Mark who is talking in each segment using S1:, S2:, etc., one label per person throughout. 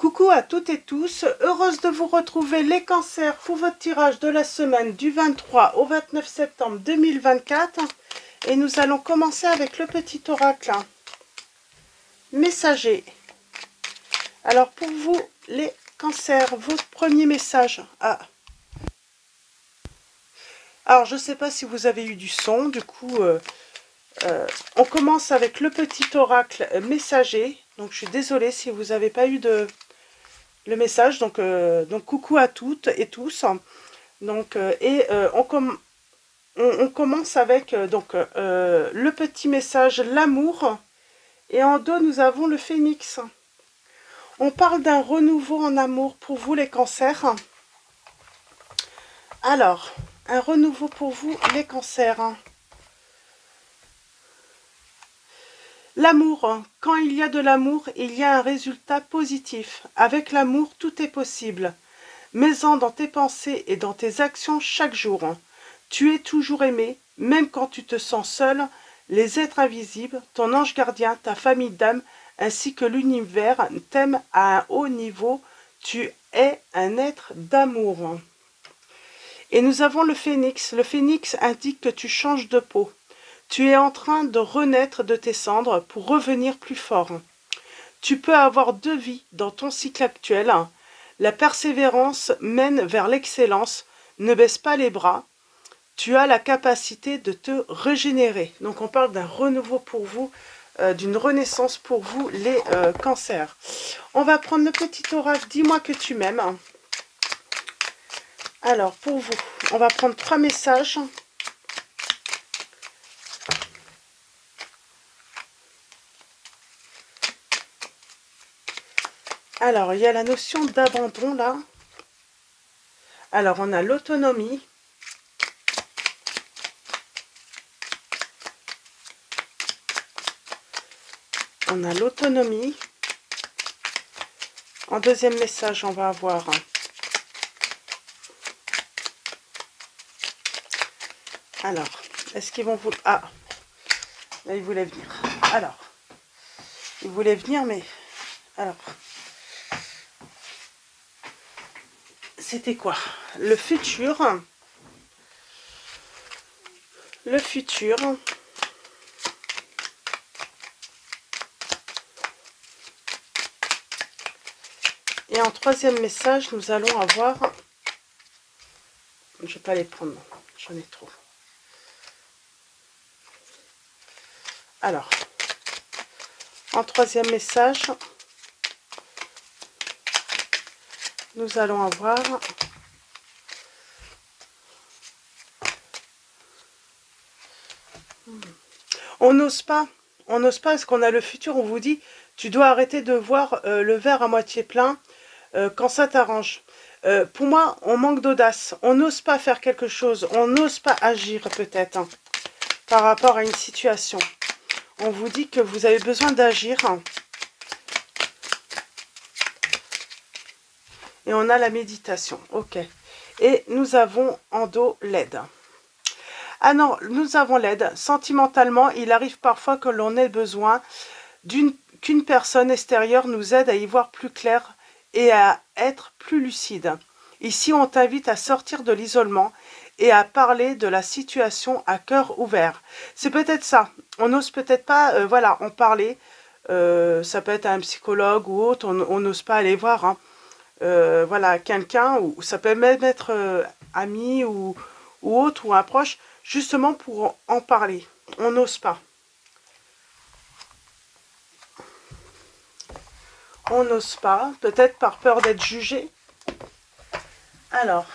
S1: Coucou à toutes et tous, heureuse de vous retrouver les cancers pour votre tirage de la semaine du 23 au 29 septembre 2024. Et nous allons commencer avec le petit oracle messager. Alors pour vous les cancers, votre premier message. Alors je ne sais pas si vous avez eu du son, du coup on commence avec le petit oracle messager. Donc je suis désolée si vous n'avez pas eu le message, donc coucou à toutes et tous. Donc on commence avec le petit message l'amour, et en dos nous avons le phénix. On parle d'un renouveau en amour pour vous les cancers. Alors un renouveau pour vous les cancers. L'amour, quand il y a de l'amour, il y a un résultat positif. Avec l'amour, tout est possible. Mets-en dans tes pensées et dans tes actions chaque jour. Tu es toujours aimé, même quand tu te sens seul. Les êtres invisibles, ton ange gardien, ta famille d'âme, ainsi que l'univers t'aiment à un haut niveau. Tu es un être d'amour. Et nous avons le phénix. Le phénix indique que tu changes de peau. Tu es en train de renaître de tes cendres pour revenir plus fort. Tu peux avoir deux vies dans ton cycle actuel. La persévérance mène vers l'excellence. Ne baisse pas les bras. Tu as la capacité de te régénérer. Donc on parle d'un renouveau pour vous, d'une renaissance pour vous les cancers. On va prendre le petit oracle, dis-moi que tu m'aimes. Alors pour vous, on va prendre 3 messages. Alors, il y a la notion d'abandon là. Alors, on a l'autonomie. On a l'autonomie. En deuxième message, on va avoir alors, est-ce qu'ils vont vous... Ah, là, ils voulaient venir. Alors, ils voulaient venir, mais... Alors... C'était quoi? Le futur. Le futur. Et en troisième message, nous allons avoir... Je ne vais pas les prendre, j'en ai trop. Alors, en troisième message... Nous allons avoir on n'ose pas parce qu'on a le futur, on vous dit tu dois arrêter de voir le verre à moitié plein quand ça t'arrange. Pour moi, on manque d'audace, on n'ose pas faire quelque chose, on n'ose pas agir peut-être par rapport à une situation. On vous dit que vous avez besoin d'agir. Et on a la méditation, ok. Et nous avons en dos l'aide. Ah non, nous avons l'aide. Sentimentalement, il arrive parfois que l'on ait besoin qu'une personne extérieure nous aide à y voir plus clair et à être plus lucide. Ici, on t'invite à sortir de l'isolement et à parler de la situation à cœur ouvert. C'est peut-être ça. On n'ose peut-être pas, voilà, en parler. Ça peut être un psychologue ou autre, on n'ose pas aller voir, hein. Voilà, quelqu'un, ou ça peut même être ami ou autre, ou un proche, justement pour en parler. On n'ose pas. On n'ose pas, peut-être par peur d'être jugé. Alors,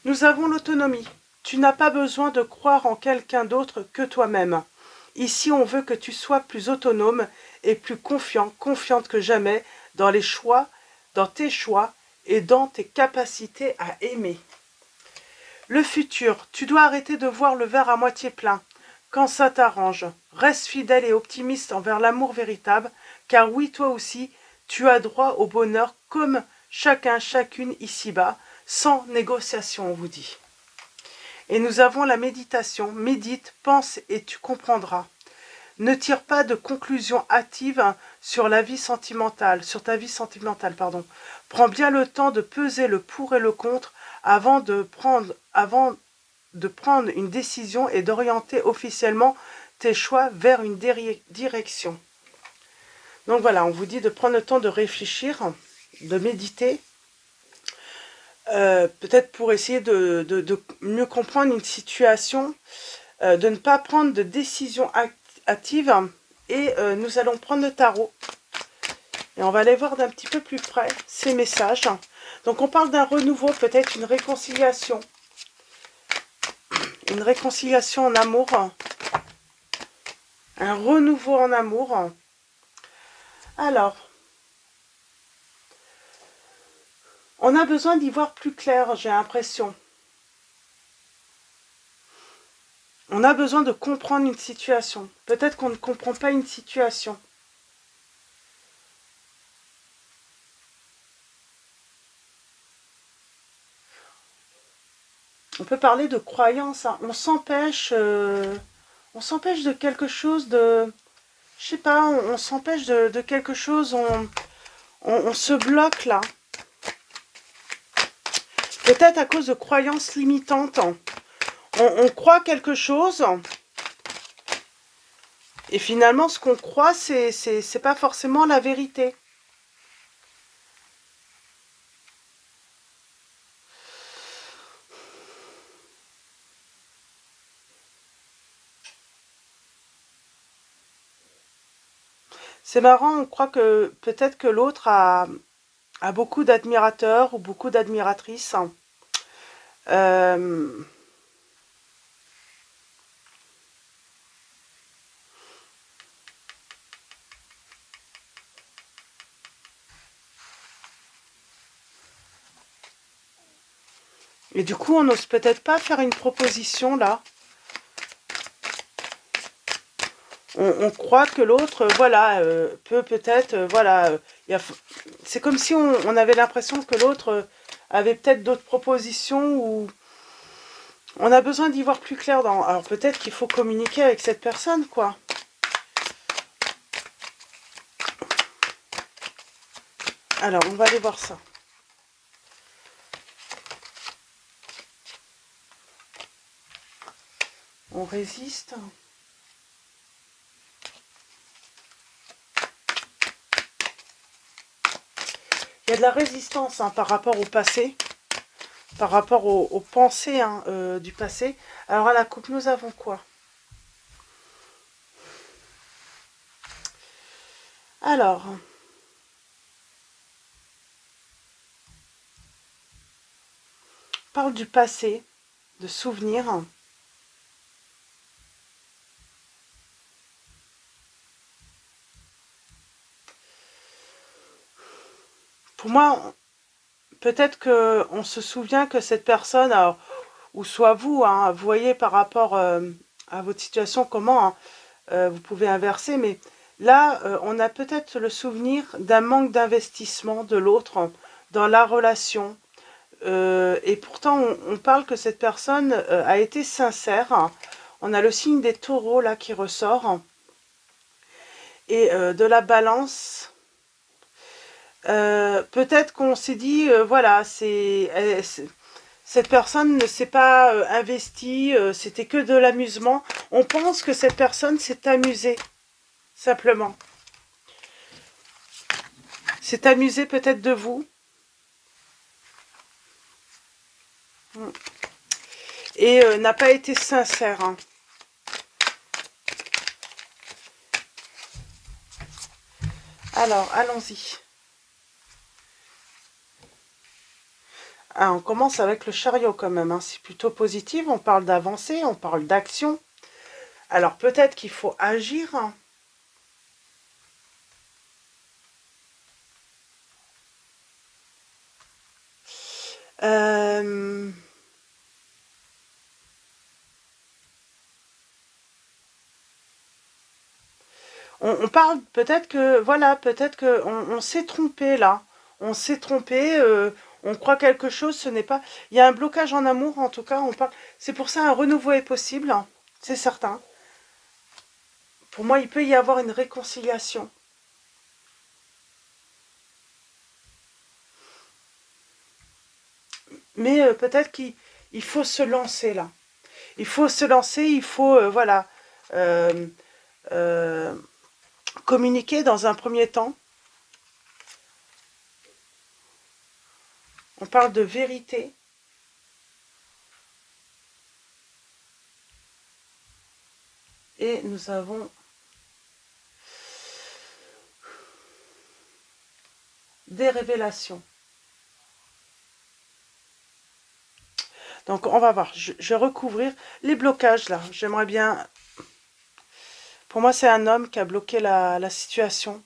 S1: nous avons l'autonomie. Tu n'as pas besoin de croire en quelqu'un d'autre que toi-même. Ici, on veut que tu sois plus autonome et plus confiant, confiante que jamais dans les choix, dans tes choix et dans tes capacités à aimer. Le futur, tu dois arrêter de voir le verre à moitié plein. Quand ça t'arrange, reste fidèle et optimiste envers l'amour véritable, car oui, toi aussi, tu as droit au bonheur comme chacun, chacune ici-bas, sans négociation, on vous dit. Et nous avons la méditation. Médite, pense et tu comprendras. Ne tire pas de conclusion hâtive sur la vie sentimentale, sur ta vie sentimentale, pardon. Prends bien le temps de peser le pour et le contre avant de prendre une décision et d'orienter officiellement tes choix vers une direction. Donc voilà, on vous dit de prendre le temps de réfléchir, de méditer, peut-être pour essayer de mieux comprendre une situation, de ne pas prendre de décision hâtive. Et nous allons prendre le tarot. Et on va aller voir d'un petit peu plus près ces messages. Donc on parle d'un renouveau, peut-être une réconciliation. Une réconciliation en amour. Un renouveau en amour. Alors, on a besoin d'y voir plus clair, j'ai l'impression. On a besoin de comprendre une situation. Peut-être qu'on ne comprend pas une situation. On peut parler de croyance. Hein. On s'empêche de quelque chose de... Je sais pas, on s'empêche de quelque chose, on se bloque là. Peut-être à cause de croyances limitantes. On croit quelque chose. Et finalement, ce qu'on croit, c'est pas forcément la vérité. C'est marrant, on croit que peut-être que l'autre a beaucoup d'admirateurs ou beaucoup d'admiratrices. Et du coup, on n'ose peut-être pas faire une proposition là. On croit que l'autre, voilà, peut peut-être, voilà, c'est comme si on avait l'impression que l'autre avait peut-être d'autres propositions ou on a besoin d'y voir plus clair dans. Alors peut-être qu'il faut communiquer avec cette personne, quoi. Alors, on va aller voir ça. On résiste. Il y a de la résistance hein, par rapport au passé, par rapport aux pensées hein, du passé. Alors à la coupe, nous avons quoi? Alors, on parle du passé, de souvenirs. Pour moi, peut-être qu'on se souvient que cette personne, alors, ou soit vous, hein, vous voyez par rapport à votre situation comment hein, vous pouvez inverser, mais là, on a peut-être le souvenir d'un manque d'investissement de l'autre dans la relation. Et pourtant, on parle que cette personne a été sincère. On a le signe des taureaux là qui ressort. Et de la balance. Peut-être qu'on s'est dit, voilà, cette personne ne s'est pas investie, c'était que de l'amusement. On pense que cette personne s'est amusée, simplement. S'est amusée peut-être de vous. Et n'a pas été sincère. Hein. Alors, allons-y. Ah, on commence avec le chariot quand même, hein. C'est plutôt positif, on parle d'avancée, on parle d'action. Alors peut-être qu'il faut agir. Hein. On parle peut-être que, voilà, peut-être qu'on s'est trompé là. On s'est trompé, on croit quelque chose, ce n'est pas... Il y a un blocage en amour, en tout cas, on parle... C'est pour ça un renouveau est possible, hein, c'est certain. Pour moi, il peut y avoir une réconciliation. Mais peut-être qu'il faut se lancer là. Il faut se lancer, il faut, voilà, euh, euh, communiquer dans un premier temps. On parle de vérité. Et nous avons des révélations. Donc on va voir, je vais recouvrir les blocages là. J'aimerais bien... Pour moi, c'est un homme qui a bloqué la situation.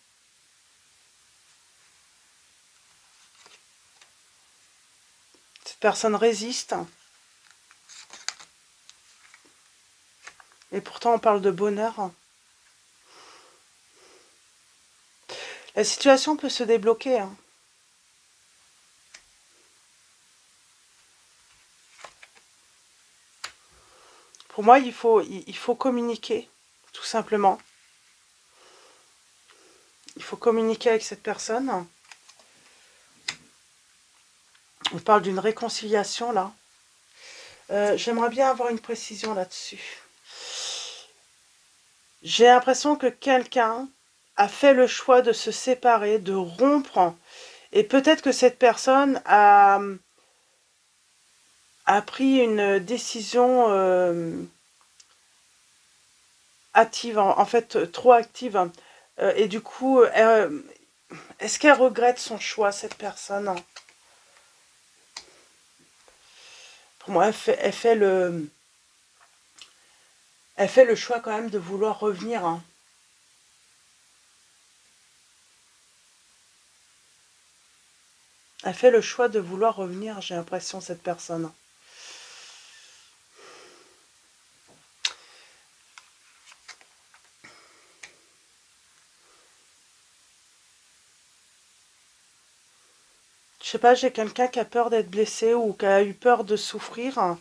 S1: Cette personne résiste. Et pourtant, on parle de bonheur. La situation peut se débloquer. Hein. Pour moi, il faut communiquer, tout simplement. Il faut communiquer avec cette personne. On parle d'une réconciliation, là. J'aimerais bien avoir une précision là-dessus. J'ai l'impression que quelqu'un a fait le choix de se séparer, de rompre. Et peut-être que cette personne a pris une décision active, en fait trop active. Et du coup, est-ce qu'elle regrette son choix, cette personne? Pour moi, elle fait le choix quand même de vouloir revenir. Hein. Elle fait le choix de vouloir revenir, j'ai l'impression, cette personne. Je sais pas, j'ai quelqu'un qui a peur d'être blessé ou qui a eu peur de souffrir.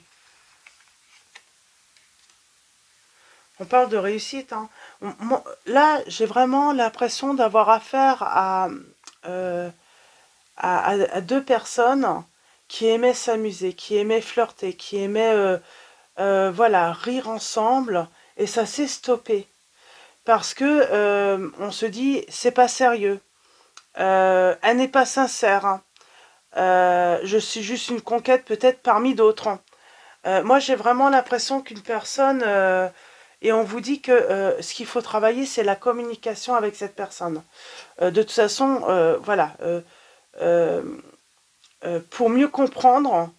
S1: On parle de réussite. Hein. Là, j'ai vraiment l'impression d'avoir affaire à deux personnes qui aimaient s'amuser, qui aimaient flirter, qui aimaient voilà, rire ensemble. Et ça s'est stoppé. Parce que on se dit, c'est pas sérieux. Elle n'est pas sincère. Hein. Je suis juste une conquête peut-être parmi d'autres. Moi, j'ai vraiment l'impression qu'une personne... et on vous dit que ce qu'il faut travailler, c'est la communication avec cette personne. De toute façon, voilà. Pour mieux comprendre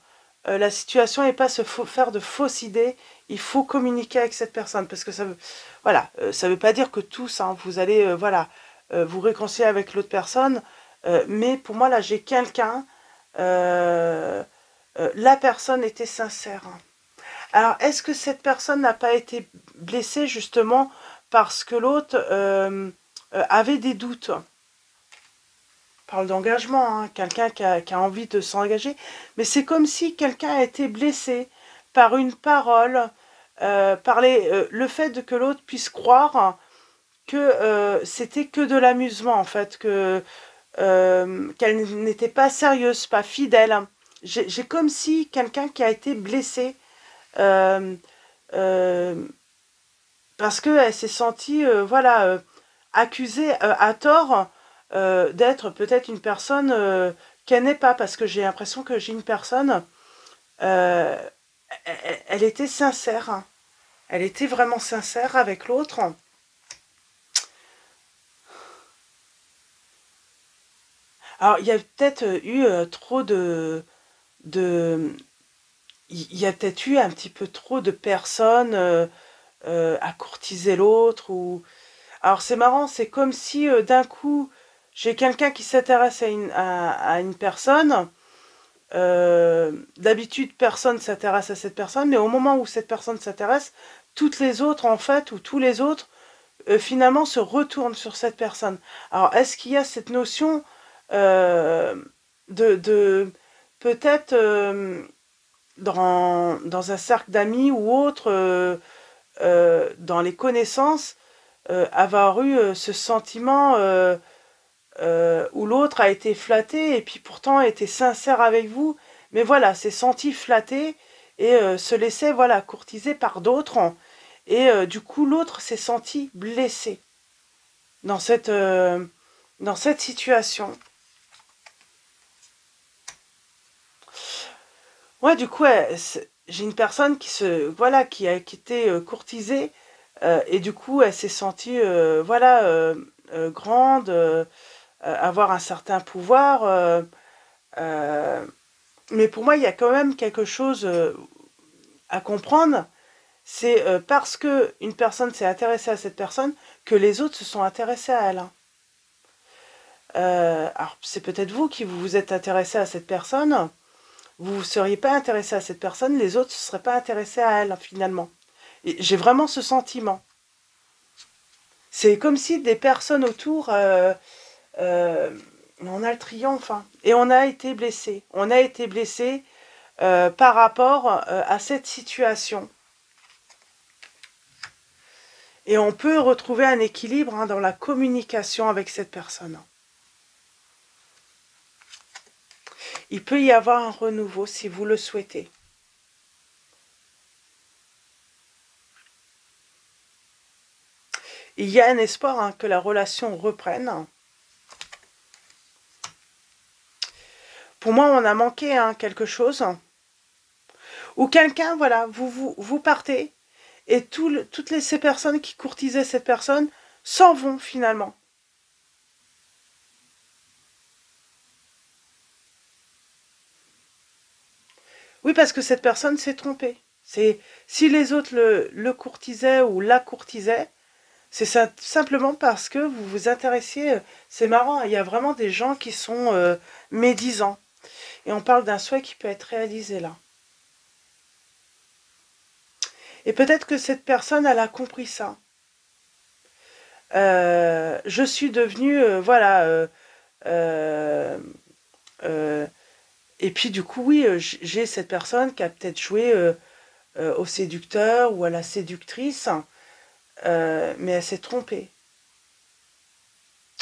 S1: la situation et pas se faire de fausses idées, il faut communiquer avec cette personne. Parce que ça veut... Voilà. Ça veut pas dire que tous, hein, vous allez... voilà. Vous réconcilier avec l'autre personne. Mais pour moi, là, j'ai quelqu'un... la personne était sincère. Alors, est-ce que cette personne n'a pas été blessée justement parce que l'autre avait des doutes? On parle d'engagement, hein, quelqu'un qui a envie de s'engager. Mais c'est comme si quelqu'un a été blessé par une parole, par le fait que l'autre puisse croire que c'était que de l'amusement, en fait, qu'elle n'était pas sérieuse, pas fidèle. J'ai comme si quelqu'un qui a été blessé euh, euh, parce qu'elle s'est sentie voilà, accusée à tort d'être peut-être une personne qu'elle n'est pas, parce que j'ai l'impression que j'ai une personne, euh, elle était sincère, hein. Elle était vraiment sincère avec l'autre. Alors, il y a peut-être eu trop il y a peut-être eu un petit peu trop de personnes à courtiser l'autre. Alors, c'est marrant, c'est comme si d'un coup, j'ai quelqu'un qui s'intéresse à une personne. D'habitude, personne s'intéresse à cette personne, mais au moment où cette personne s'intéresse, toutes les autres, en fait, ou tous les autres, finalement, se retournent sur cette personne. Alors, est-ce qu'il y a cette notion euh, de peut-être dans un cercle d'amis ou autre, dans les connaissances, avoir eu ce sentiment où l'autre a été flatté et puis pourtant était sincère avec vous, mais voilà, s'est senti flatté et se laissait voilà courtiser par d'autres et du coup l'autre s'est senti blessé dans cette situation. Ouais, du coup, j'ai une personne qui a été courtisée et du coup, elle s'est sentie, voilà, grande, avoir un certain pouvoir. Euh, mais pour moi, il y a quand même quelque chose à comprendre. C'est parce que une personne s'est intéressée à cette personne que les autres se sont intéressés à elle, hein. Alors, c'est peut-être vous qui vous êtes intéressé à cette personne. Vous ne seriez pas intéressé à cette personne, les autres ne se seraient pas intéressés à elle, finalement. Et j'ai vraiment ce sentiment. C'est comme si des personnes autour, euh, on a le triomphe, hein, et on a été blessé. On a été blessé par rapport à cette situation. Et on peut retrouver un équilibre hein, dans la communication avec cette personne. Il peut y avoir un renouveau si vous le souhaitez. Il y a un espoir hein, que la relation reprenne. Pour moi, on a manqué hein, quelque chose. Ou quelqu'un, voilà, vous partez et ces personnes qui courtisaient cette personne s'en vont finalement. Oui, parce que cette personne s'est trompée. Si les autres le courtisaient ou la courtisaient, c'est simplement parce que vous vous intéressiez. C'est marrant, il y a vraiment des gens qui sont médisants. Et on parle d'un souhait qui peut être réalisé là. Et peut-être que cette personne, elle a compris ça. Je suis devenue, voilà, euh, et puis du coup, oui, j'ai cette personne qui a peut-être joué au séducteur ou à la séductrice, mais elle s'est trompée.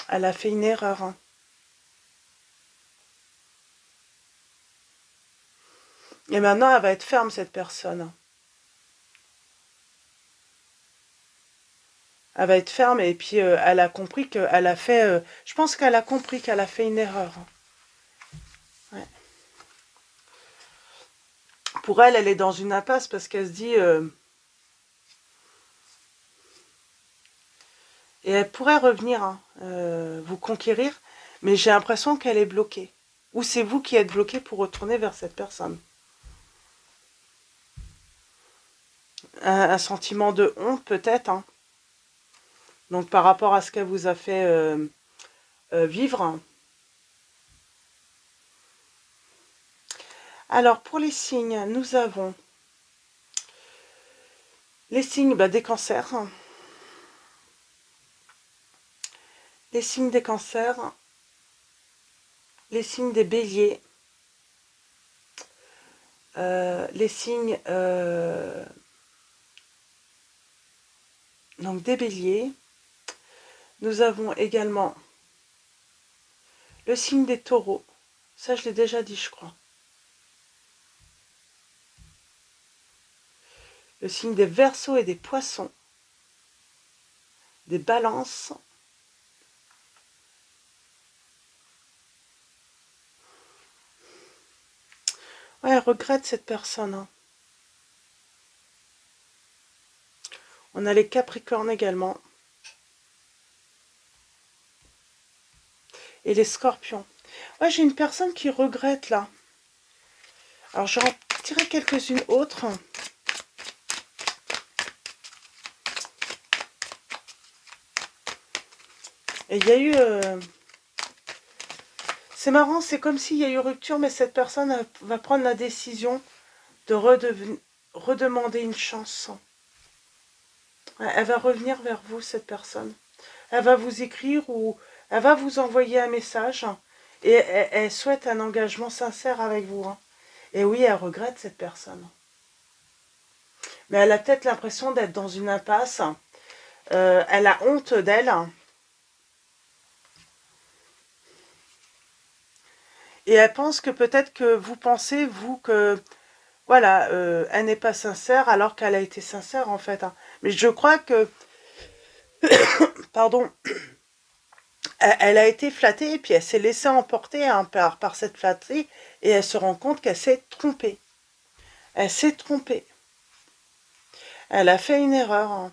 S1: Elle a fait une erreur, hein. Et maintenant, elle va être ferme, cette personne. Elle va être ferme et puis elle a compris qu'elle a fait... je pense qu'elle a compris qu'elle a fait une erreur. Ouais. Pour elle, elle est dans une impasse parce qu'elle se dit... et elle pourrait revenir, hein, vous conquérir, mais j'ai l'impression qu'elle est bloquée. Ou c'est vous qui êtes bloqué pour retourner vers cette personne. Un sentiment de honte peut-être, hein. Donc par rapport à ce qu'elle vous a fait vivre. Alors pour les signes, nous avons les signes des cancers. Les signes des cancers. Les signes des béliers. Les signes donc des béliers. Nous avons également le signe des taureaux. Ça, je l'ai déjà dit, je crois. Le signe des verseaux et des poissons. Des balances. Ouais, elle regrette cette personne, hein. On a les capricornes également. Et les scorpions. Ouais, j'ai une personne qui regrette, là. Alors, je vais en tirer quelques-unes autres. Et il y a eu... c'est marrant, c'est comme s'il y a eu rupture, mais cette personne va prendre la décision de redemander une chance. Elle va revenir vers vous, cette personne. Elle va vous écrire ou elle va vous envoyer un message et elle souhaite un engagement sincère avec vous, hein. Et oui, elle regrette cette personne. Mais elle a peut-être l'impression d'être dans une impasse Elle a honte d'elle. Et elle pense que peut-être que vous pensez, vous, que voilà, elle n'est pas sincère alors qu'elle a été sincère en fait. Hein. Mais je crois que, pardon, elle a été flattée et puis elle s'est laissée emporter hein, par cette flatterie et elle se rend compte qu'elle s'est trompée. Elle s'est trompée. Elle a fait une erreur. Hein.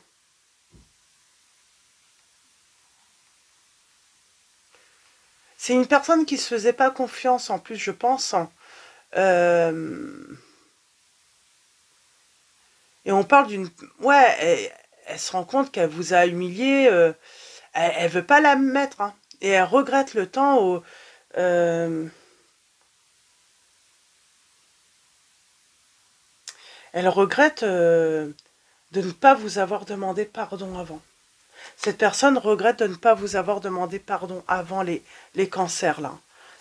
S1: C'est une personne qui se faisait pas confiance en plus, je pense. Et on parle d'une... Ouais, elle se rend compte qu'elle vous a humilié. Elle veut pas la mettre. Hein. Et elle regrette le temps où... elle regrette de ne pas vous avoir demandé pardon avant. Cette personne regrette de ne pas vous avoir demandé pardon avant les cancers, là.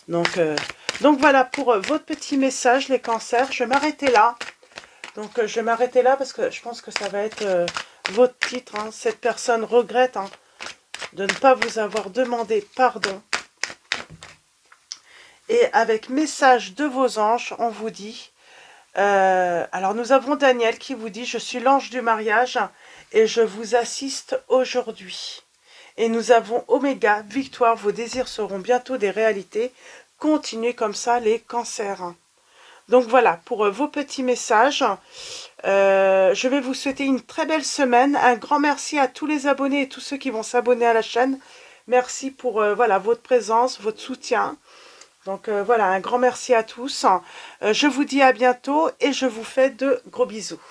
S1: Donc voilà, pour votre petit message, les cancers, je vais m'arrêter là. Donc je vais m'arrêter là parce que je pense que ça va être votre titre. Hein. Cette personne regrette hein, de ne pas vous avoir demandé pardon. Et avec message de vos anges, on vous dit... alors nous avons Daniel qui vous dit « Je suis l'ange du mariage et je vous assiste aujourd'hui. » Et nous avons Oméga, victoire, vos désirs seront bientôt des réalités. Continuez comme ça les cancers. Donc voilà, pour vos petits messages, je vais vous souhaiter une très belle semaine. Un grand merci à tous les abonnés et tous ceux qui vont s'abonner à la chaîne. Merci pour voilà, votre présence, votre soutien. Donc voilà, un grand merci à tous. Je vous dis à bientôt et je vous fais de gros bisous.